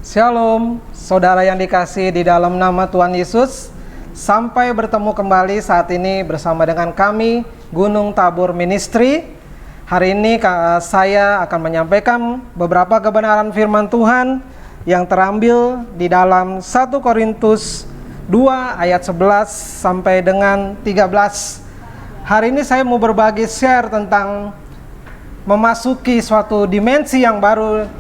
Shalom, saudara yang dikasihi di dalam nama Tuhan Yesus. Sampai bertemu kembali saat ini bersama dengan kami, Gunung Tabur Ministry. Hari ini saya akan menyampaikan beberapa kebenaran firman Tuhan yang terambil di dalam 1 Korintus 2 ayat 11 sampai dengan 13. Hari ini saya mau berbagi share tentang memasuki suatu dimensi yang baru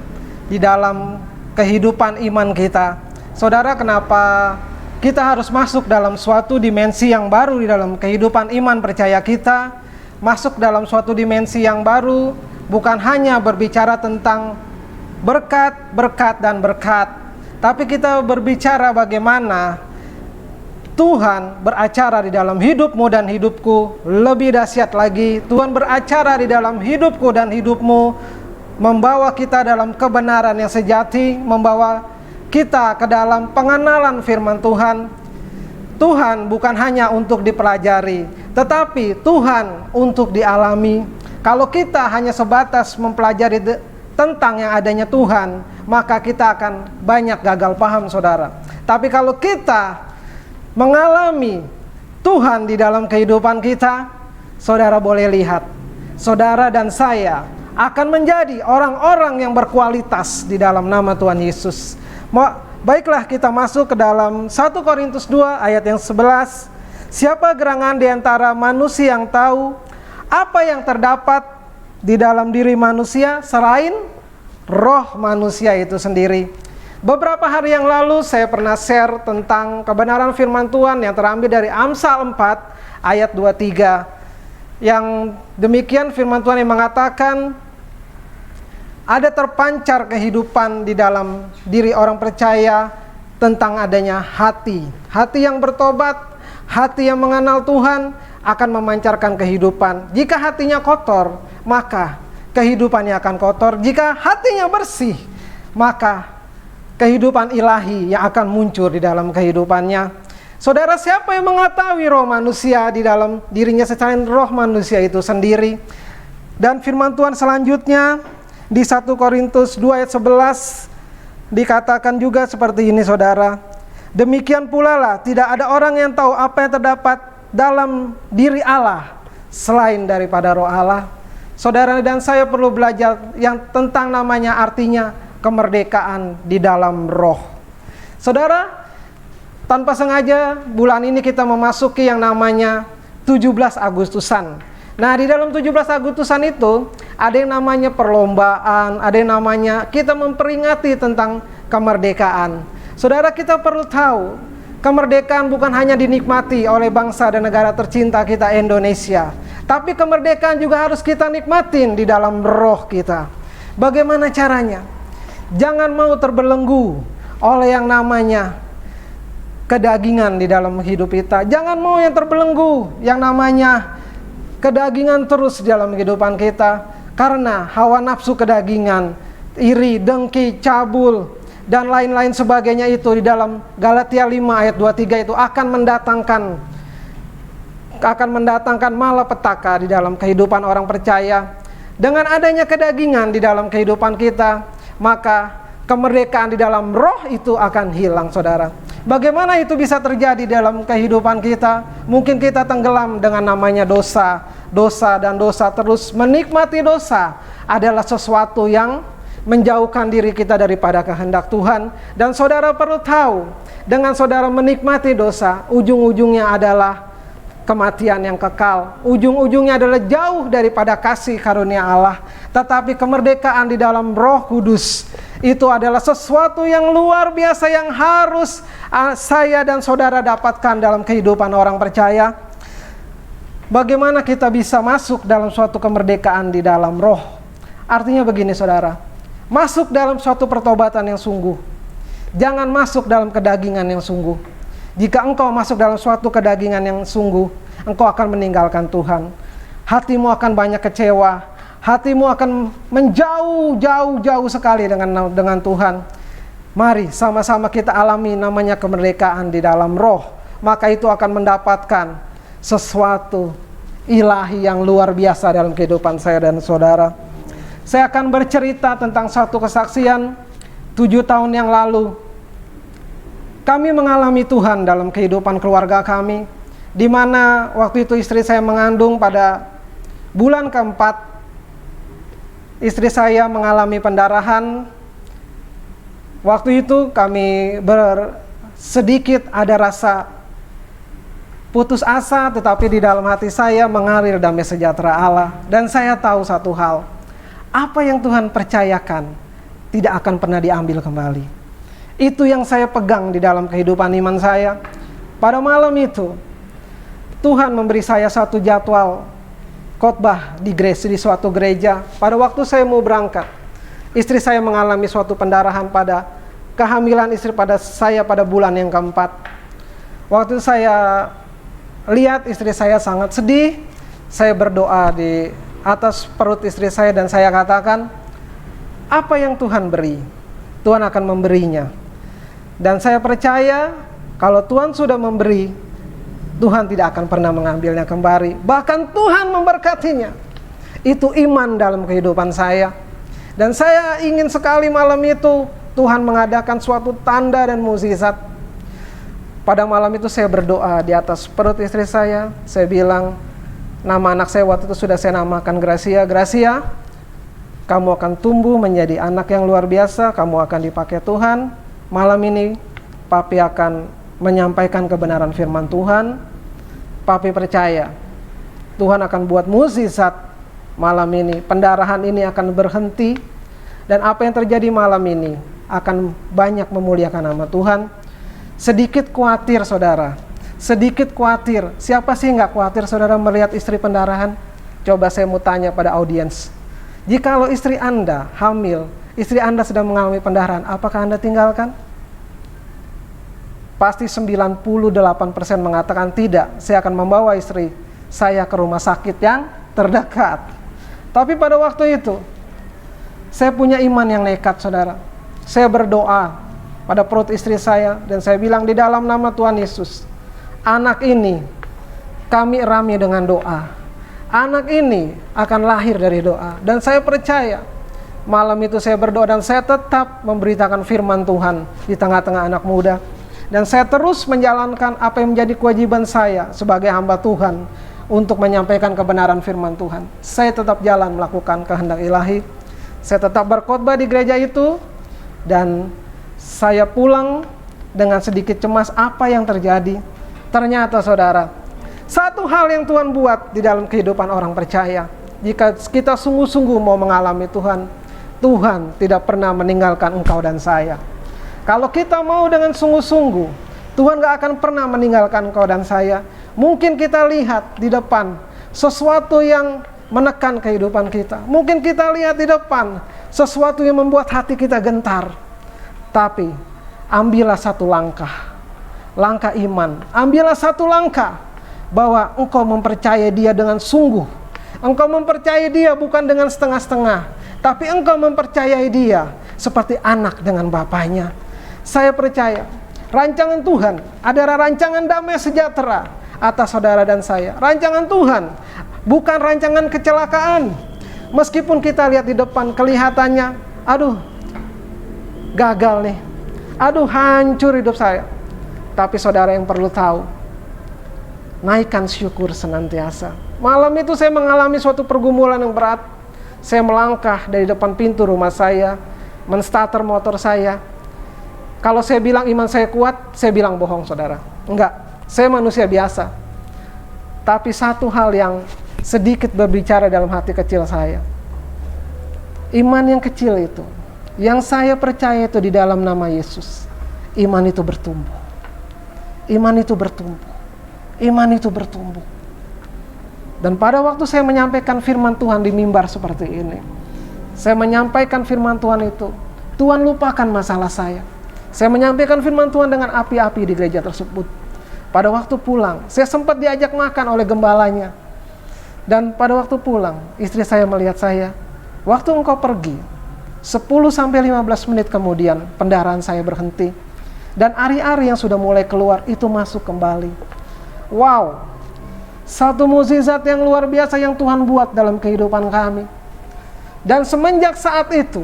di dalam kehidupan iman kita. Saudara, kenapa kita harus masuk dalam suatu dimensi yang baru di dalam kehidupan iman percaya kita? Masuk dalam suatu dimensi yang baru bukan hanya berbicara tentang berkat, dan berkat, tapi kita berbicara bagaimana Tuhan beracara di dalam hidupmu dan hidupku. Lebih dahsyat lagi, Tuhan beracara di dalam hidupku dan hidupmu, membawa kita dalam kebenaran yang sejati, membawa kita ke dalam pengenalan firman Tuhan. Tuhan bukan hanya untuk dipelajari, tetapi Tuhan untuk dialami. Kalau kita hanya sebatas mempelajari tentang yang adanya Tuhan, maka kita akan banyak gagal paham, saudara. Tapi kalau kita mengalami Tuhan di dalam kehidupan kita, saudara boleh lihat, saudara dan saya akan menjadi orang-orang yang berkualitas di dalam nama Tuhan Yesus. Baiklah, kita masuk ke dalam 1 Korintus 2 ayat yang 11. Siapa gerangan di antara manusia yang tahu apa yang terdapat di dalam diri manusia selain roh manusia itu sendiri? Beberapa hari yang lalu saya pernah share tentang kebenaran firman Tuhan yang terambil dari Amsal 4 ayat 23. Yang demikian firman Tuhan yang mengatakan, ada terpancar kehidupan di dalam diri orang percaya tentang adanya hati. Hati yang bertobat, hati yang mengenal Tuhan akan memancarkan kehidupan. Jika hatinya kotor, maka kehidupannya akan kotor. Jika hatinya bersih, maka kehidupan ilahi yang akan muncul di dalam kehidupannya. Saudara, siapa yang mengetahui roh manusia di dalam dirinya selain roh manusia itu sendiri? Dan firman Tuhan selanjutnya di 1 Korintus 2 ayat 11 dikatakan juga seperti ini, saudara. Demikian pula lah, tidak ada orang yang tahu apa yang terdapat dalam diri Allah selain daripada roh Allah. Saudara dan saya perlu belajar yang tentang namanya artinya kemerdekaan di dalam roh. Saudara, tanpa sengaja bulan ini kita memasuki yang namanya 17 Agustusan. Nah, di dalam 17 Agustusan itu ada yang namanya perlombaan, ada yang namanya kita memperingati tentang kemerdekaan. Saudara, kita perlu tahu, kemerdekaan bukan hanya dinikmati oleh bangsa dan negara tercinta kita Indonesia, tapi kemerdekaan juga harus kita nikmatin di dalam roh kita. Bagaimana caranya? Jangan mau terbelenggu oleh yang namanya kedagingan di dalam hidup kita. Jangan mau yang terbelenggu yang namanya kedagingan terus di dalam kehidupan kita. Karena hawa nafsu kedagingan, iri, dengki, cabul, dan lain-lain sebagainya itu di dalam Galatia 5 ayat 23 itu akan mendatangkan malapetaka di dalam kehidupan orang percaya. Dengan adanya kedagingan di dalam kehidupan kita, maka kemerdekaan di dalam roh itu akan hilang, saudara. Bagaimana itu bisa terjadi dalam kehidupan kita? Mungkin kita tenggelam dengan namanya dosa, dan dosa, terus menikmati dosa adalah sesuatu yang menjauhkan diri kita daripada kehendak Tuhan. Dan saudara perlu tahu, dengan saudara menikmati dosa, ujung-ujungnya adalah kematian yang kekal. Ujung-ujungnya adalah jauh daripada kasih karunia Allah. Tetapi kemerdekaan di dalam Roh Kudus itu adalah sesuatu yang luar biasa yang harus saya dan saudara dapatkan dalam kehidupan orang percaya. Bagaimana kita bisa masuk dalam suatu kemerdekaan di dalam roh? Artinya begini, saudara. Masuk dalam suatu pertobatan yang sungguh. Jangan masuk dalam kedagingan yang sungguh. Jika engkau masuk dalam suatu kedagingan yang sungguh, engkau akan meninggalkan Tuhan. Hatimu akan banyak kecewa. Hatimu akan jauh sekali dengan Tuhan. Mari sama-sama kita alami namanya kemerdekaan di dalam roh. Maka itu akan mendapatkan sesuatu ilahi yang luar biasa dalam kehidupan saya dan saudara. Saya akan bercerita tentang satu kesaksian 7 tahun yang lalu. Kami mengalami Tuhan dalam kehidupan keluarga kami, di mana waktu itu istri saya mengandung pada bulan keempat. Istri saya mengalami pendarahan. Waktu itu kami sedikit ada rasa putus asa, tetapi di dalam hati saya mengalir damai sejahtera Allah. Dan saya tahu satu hal, apa yang Tuhan percayakan tidak akan pernah diambil kembali. Itu yang saya pegang di dalam kehidupan iman saya. Pada malam itu, Tuhan memberi saya satu jadwal khotbah di suatu gereja. Pada waktu saya mau berangkat, istri saya mengalami suatu pendarahan pada kehamilan istri saya pada bulan yang keempat. Waktu saya lihat istri saya sangat sedih, saya berdoa di atas perut istri saya dan saya katakan, apa yang Tuhan beri, Tuhan akan memberinya. Dan saya percaya kalau Tuhan sudah memberi, Tuhan tidak akan pernah mengambilnya kembali. Bahkan Tuhan memberkatinya. Itu iman dalam kehidupan saya. Dan saya ingin sekali malam itu Tuhan mengadakan suatu tanda dan mukjizat. Pada malam itu saya berdoa di atas perut istri saya. Saya bilang, nama anak saya waktu itu sudah saya namakan Gracia. Gracia, kamu akan tumbuh menjadi anak yang luar biasa. Kamu akan dipakai Tuhan. Malam ini Papi akan menyampaikan kebenaran firman Tuhan. Papi percaya Tuhan akan buat mukjizat malam ini. Pendarahan ini akan berhenti. Dan apa yang terjadi malam ini akan banyak memuliakan nama Tuhan. Sedikit khawatir saudara, sedikit khawatir. Siapa sih nggak khawatir saudara melihat istri pendarahan? Coba saya mau tanya pada audiens, jikalau istri Anda hamil, istri Anda sedang mengalami pendarahan, apakah Anda tinggalkan? Pasti 98% mengatakan tidak, saya akan membawa istri saya ke rumah sakit yang terdekat. Tapi pada waktu itu, saya punya iman yang nekat saudara. Saya berdoa pada perut istri saya dan saya bilang di dalam nama Tuhan Yesus, anak ini kami rami dengan doa. Anak ini akan lahir dari doa. Dan saya percaya malam itu saya berdoa dan saya tetap memberitakan firman Tuhan di tengah-tengah anak muda. Dan saya terus menjalankan apa yang menjadi kewajiban saya sebagai hamba Tuhan untuk menyampaikan kebenaran firman Tuhan. Saya tetap jalan melakukan kehendak ilahi. Saya tetap berkhotbah di gereja itu. Dan saya pulang dengan sedikit cemas apa yang terjadi. Ternyata saudara, satu hal yang Tuhan buat di dalam kehidupan orang percaya. Jika kita sungguh-sungguh mau mengalami Tuhan, Tuhan tidak pernah meninggalkan engkau dan saya. Kalau kita mau dengan sungguh-sungguh, Tuhan gak akan pernah meninggalkan engkau dan saya. Mungkin kita lihat di depan sesuatu yang menekan kehidupan kita. Mungkin kita lihat di depan sesuatu yang membuat hati kita gentar. Tapi ambillah satu langkah, langkah iman. Ambillah satu langkah bahwa engkau mempercayai dia dengan sungguh. Engkau mempercayai dia bukan dengan setengah-setengah, tapi engkau mempercayai dia seperti anak dengan bapaknya. Saya percaya rancangan Tuhan adalah rancangan damai sejahtera atas saudara dan saya. Rancangan Tuhan bukan rancangan kecelakaan. Meskipun kita lihat di depan kelihatannya, aduh gagal nih, aduh hancur hidup saya. Tapi saudara yang perlu tahu, naikkan syukur senantiasa. Malam itu saya mengalami suatu pergumulan yang berat. Saya melangkah dari depan pintu rumah saya, menstarter motor saya. Kalau saya bilang iman saya kuat, saya bilang bohong saudara. Enggak, saya manusia biasa. Tapi satu hal yang sedikit berbicara dalam hati kecil saya. Iman yang kecil itu, yang saya percaya itu di dalam nama Yesus. Iman itu bertumbuh. Iman itu bertumbuh. Iman itu bertumbuh. Dan pada waktu saya menyampaikan firman Tuhan di mimbar seperti ini, saya menyampaikan firman Tuhan itu, Tuhan lupakan masalah saya. Saya menyampaikan firman Tuhan dengan api-api di gereja tersebut. Pada waktu pulang, saya sempat diajak makan oleh gembalanya. Dan pada waktu pulang, istri saya melihat saya, waktu engkau pergi, 10-15 menit kemudian pendarahan saya berhenti. Dan ari-ari yang sudah mulai keluar itu masuk kembali. Wow, Satu mukjizat yang luar biasa yang Tuhan buat dalam kehidupan kami. Dan semenjak saat itu,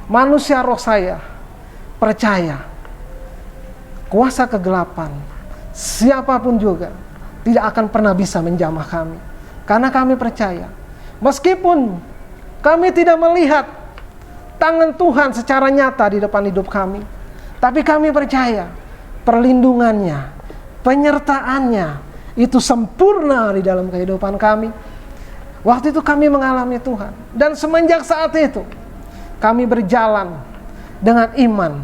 manusia roh saya percaya kuasa kegelapan, siapapun juga tidak akan pernah bisa menjamah kami. Karena kami percaya, meskipun kami tidak melihat tangan Tuhan secara nyata di depan hidup kami, tapi kami percaya perlindungannya, penyertaannya itu sempurna di dalam kehidupan kami. Waktu itu kami mengalami Tuhan. Dan semenjak saat itu kami berjalan dengan iman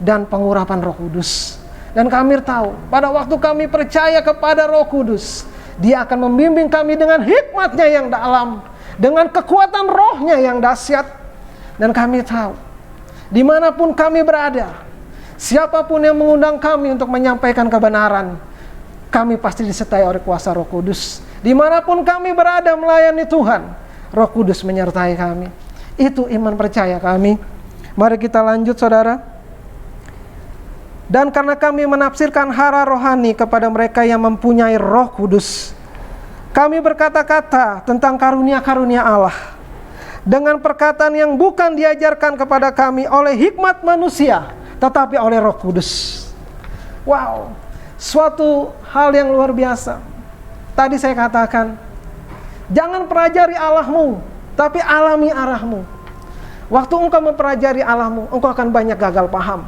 dan pengurapan Roh Kudus. Dan kami tahu pada waktu kami percaya kepada Roh Kudus, Dia akan membimbing kami dengan hikmat-Nya yang dalam, dengan kekuatan Roh-Nya yang dahsyat. Dan kami tahu dimanapun kami berada, siapapun yang mengundang kami untuk menyampaikan kebenaran, kami pasti disertai oleh kuasa Roh Kudus. Dimanapun kami berada melayani Tuhan, Roh Kudus menyertai kami. Itu iman percaya kami. Mari kita lanjut, saudara. Dan karena kami menafsirkan hara rohani kepada mereka yang mempunyai Roh Kudus, kami berkata-kata tentang karunia-karunia Allah dengan perkataan yang bukan diajarkan kepada kami oleh hikmat manusia, tetapi oleh Roh Kudus. Wow, suatu hal yang luar biasa. Tadi saya katakan, jangan pelajari Allahmu, tapi alami arahmu. Waktu engkau mempelajari Allahmu, engkau akan banyak gagal paham,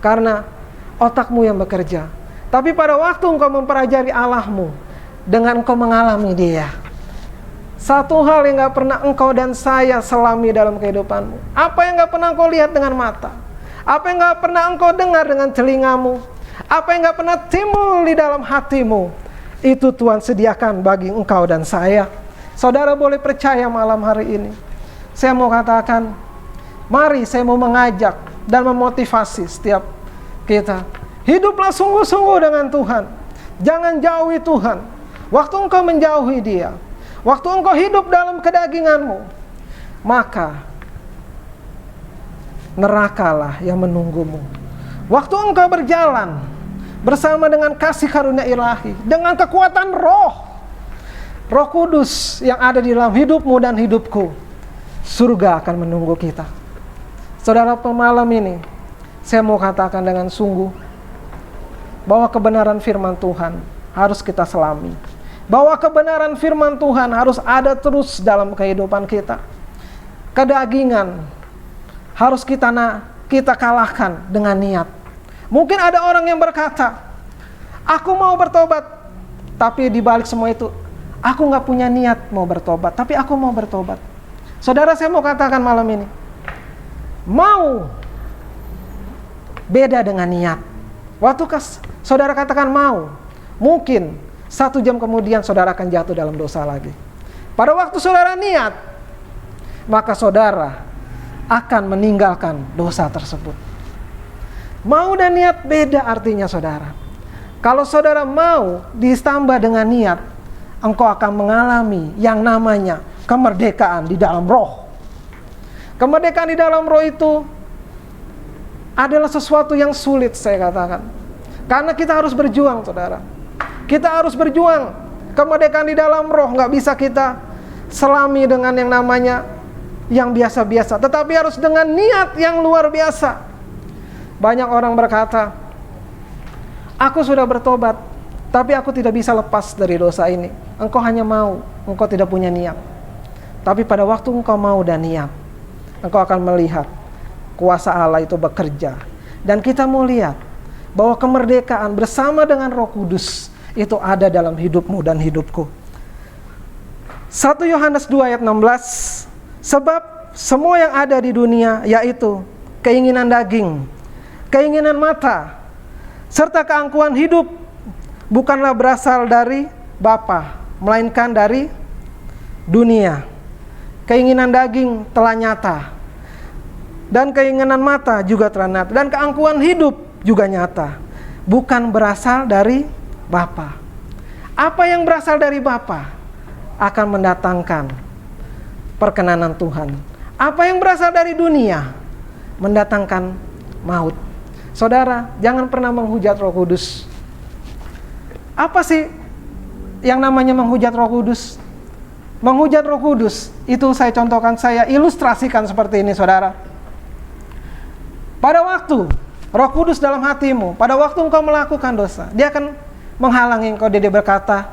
karena otakmu yang bekerja. Tapi pada waktu engkau mempelajari Allahmu, dengan engkau mengalami Dia, satu hal yang gak pernah engkau dan saya selami dalam kehidupanmu, apa yang gak pernah engkau lihat dengan mata, apa yang gak pernah engkau dengar dengan telingamu, apa yang gak pernah timbul di dalam hatimu, itu Tuhan sediakan bagi engkau dan saya. Saudara boleh percaya malam hari ini. Saya mau katakan, mari saya mau mengajak dan memotivasi setiap kita. Hiduplah sungguh-sungguh dengan Tuhan. Jangan jauhi Tuhan. Waktu engkau menjauhi Dia, waktu engkau hidup dalam kedaginganmu, maka nerakalah yang menunggumu. Waktu engkau berjalan bersama dengan kasih karunia ilahi, dengan kekuatan Roh Kudus yang ada di dalam hidupmu dan hidupku, surga akan menunggu kita. Saudara, pemalam ini saya mau katakan dengan sungguh bahwa kebenaran firman Tuhan harus kita selami, bahwa kebenaran firman Tuhan harus ada terus dalam kehidupan kita. Kedagingan harus kita kalahkan dengan niat. Mungkin ada orang yang berkata, aku mau bertobat, tapi di balik semua itu, aku gak punya niat mau bertobat, tapi aku mau bertobat. Saudara, saya mau katakan malam ini, mau beda dengan niat. Waktu saudara katakan mau, mungkin 1 jam kemudian saudara akan jatuh dalam dosa lagi. Pada waktu saudara niat, maka saudara akan meninggalkan dosa tersebut. Mau dan niat beda artinya, saudara. Kalau saudara mau ditambah dengan niat, engkau akan mengalami yang namanya kemerdekaan di dalam roh. Kemerdekaan di dalam roh itu adalah sesuatu yang sulit, saya katakan. Karena kita harus berjuang, saudara. Kita harus berjuang. Kemerdekaan di dalam roh nggak bisa kita selami dengan yang namanya yang biasa-biasa, tetapi harus dengan niat yang luar biasa. Banyak orang berkata, aku sudah bertobat, tapi aku tidak bisa lepas dari dosa ini. Engkau hanya mau, engkau tidak punya niat. Tapi pada waktu engkau mau dan niat, engkau akan melihat kuasa Allah itu bekerja. Dan kita mau lihat bahwa kemerdekaan bersama dengan Roh Kudus itu ada dalam hidupmu dan hidupku. 1 Yohanes 2 ayat 16, sebab semua yang ada di dunia, yaitu keinginan daging, keinginan mata, serta keangkuhan hidup, bukanlah berasal dari Bapa, melainkan dari dunia. Keinginan daging telah nyata, dan keinginan mata juga telah nyata, dan keangkuhan hidup juga nyata, bukan berasal dari Bapa. Apa yang berasal dari Bapa akan mendatangkan perkenanan Tuhan. Apa yang berasal dari dunia mendatangkan maut. Saudara, jangan pernah menghujat Roh Kudus. Apa sih yang namanya menghujat Roh Kudus? Menghujat Roh Kudus itu saya contohkan, saya ilustrasikan seperti ini, saudara. Pada waktu Roh Kudus dalam hatimu, pada waktu engkau melakukan dosa, dia akan menghalangi engkau. Dia berkata,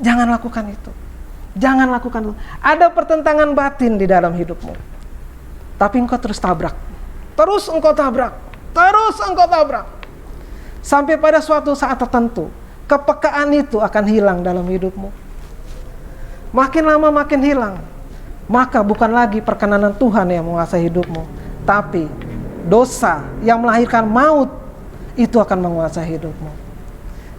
jangan lakukan itu, jangan lakukan itu. Ada pertentangan batin di dalam hidupmu, tapi engkau terus tabrak, terus engkau tabrak, terus engkau tabrak, sampai pada suatu saat tertentu kepekaan itu akan hilang dalam hidupmu. Makin lama makin hilang, maka bukan lagi perkenanan Tuhan yang menguasai hidupmu, tapi dosa yang melahirkan maut itu akan menguasai hidupmu.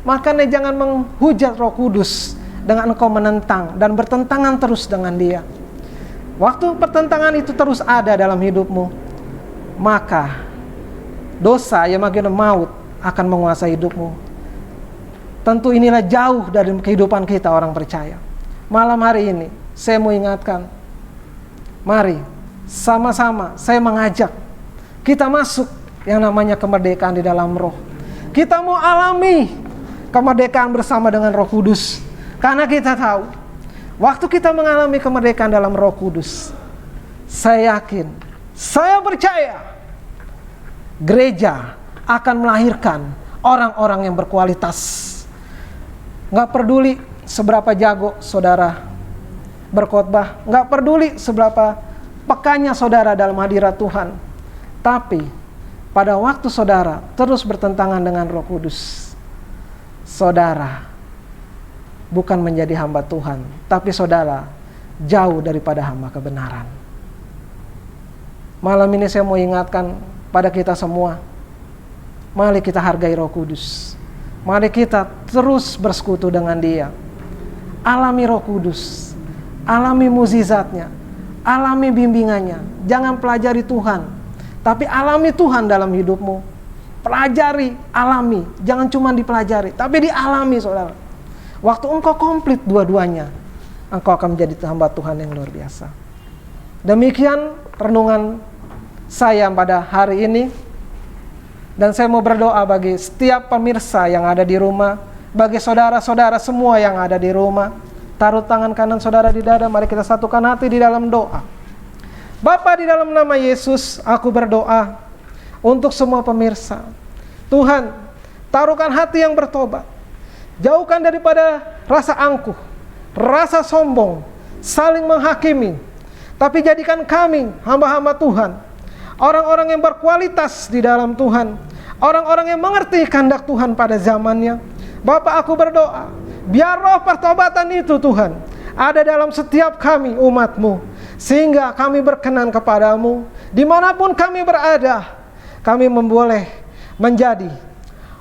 Makanya jangan menghujat Roh Kudus dengan engkau menentang dan bertentangan terus dengan dia. Waktu pertentangan itu terus ada dalam hidupmu, maka dosa yang makin maut akan menguasai hidupmu. Tentu inilah jauh dari kehidupan kita orang percaya. Malam hari ini saya mau ingatkan, mari sama-sama saya mengajak kita masuk yang namanya kemerdekaan di dalam roh. Kita mau alami kemerdekaan bersama dengan Roh Kudus. Karena kita tahu, waktu kita mengalami kemerdekaan dalam Roh Kudus, saya yakin, saya percaya, gereja akan melahirkan orang-orang yang berkualitas. Gak peduli seberapa jago saudara berkhotbah, gak peduli seberapa pekannya saudara dalam hadirat Tuhan, tapi pada waktu saudara terus bertentangan dengan Roh Kudus, saudara bukan menjadi hamba Tuhan, tapi saudara jauh daripada hamba kebenaran. Malam ini saya mau ingatkan pada kita semua, mari kita hargai Roh Kudus. Mari kita terus bersekutu dengan dia. Alami Roh Kudus, alami mukjizatnya, alami bimbingannya. Jangan pelajari Tuhan, tapi alami Tuhan dalam hidupmu. Pelajari, alami. Jangan cuma dipelajari, tapi dialami, saudara. Waktu engkau komplit dua-duanya, engkau akan menjadi hamba Tuhan yang luar biasa. Demikian renungan saya pada hari ini. Dan saya mau berdoa bagi setiap pemirsa yang ada di rumah, bagi saudara-saudara semua yang ada di rumah. Taruh tangan kanan saudara di dada, mari kita satukan hati di dalam doa. Bapa, di dalam nama Yesus, aku berdoa untuk semua pemirsa. Tuhan, taruhkan hati yang bertobat. Jauhkan daripada rasa angkuh, rasa sombong, saling menghakimi. Tapi jadikan kami hamba-hamba Tuhan, orang-orang yang berkualitas di dalam Tuhan, orang-orang yang mengerti kehendak Tuhan pada zamannya. Bapa, aku berdoa, biar roh pertobatan itu Tuhan ada dalam setiap kami umat-Mu, sehingga kami berkenan kepadamu. Dimanapun kami berada, kami memboleh menjadi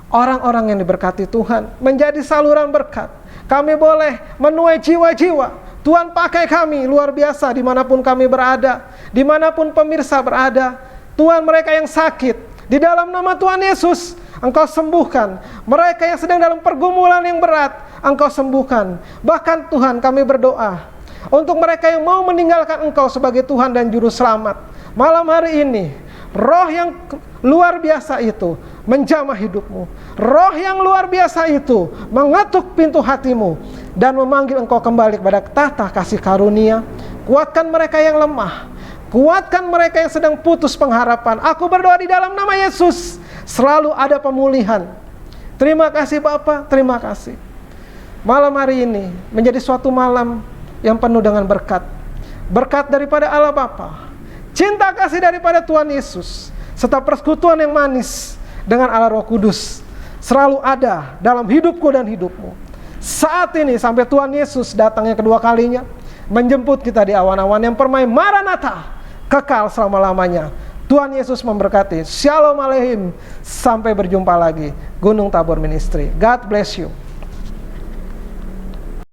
orang-orang yang diberkati Tuhan, menjadi saluran berkat. Kami boleh menuai jiwa-jiwa. Tuhan pakai kami luar biasa dimanapun kami berada, dimanapun pemirsa berada. Tuhan, mereka yang sakit, di dalam nama Tuhan Yesus, Engkau sembuhkan. Mereka yang sedang dalam pergumulan yang berat, Engkau sembuhkan. Bahkan Tuhan, kami berdoa untuk mereka yang mau meninggalkan Engkau sebagai Tuhan dan Juru Selamat. Malam hari ini, roh yang luar biasa itu menjamah hidupmu. Roh yang luar biasa itu mengetuk pintu hatimu dan memanggil engkau kembali kepada tahta kasih karunia. Kuatkan mereka yang lemah, kuatkan mereka yang sedang putus pengharapan. Aku berdoa di dalam nama Yesus, selalu ada pemulihan. Terima kasih Bapa, terima kasih. Malam hari ini menjadi suatu malam yang penuh dengan berkat. Berkat daripada Allah Bapa, cinta kasih daripada Tuhan Yesus, serta persekutuan yang manis dengan Allah Roh Kudus selalu ada dalam hidupku dan hidupmu. Saat ini sampai Tuhan Yesus datangnya kedua kalinya, menjemput kita di awan-awan yang permai. Maranatha, kekal selama-lamanya. Tuhan Yesus memberkati. Shalom Aleichem. Sampai berjumpa lagi. Gunung Tabor Ministry. God bless you.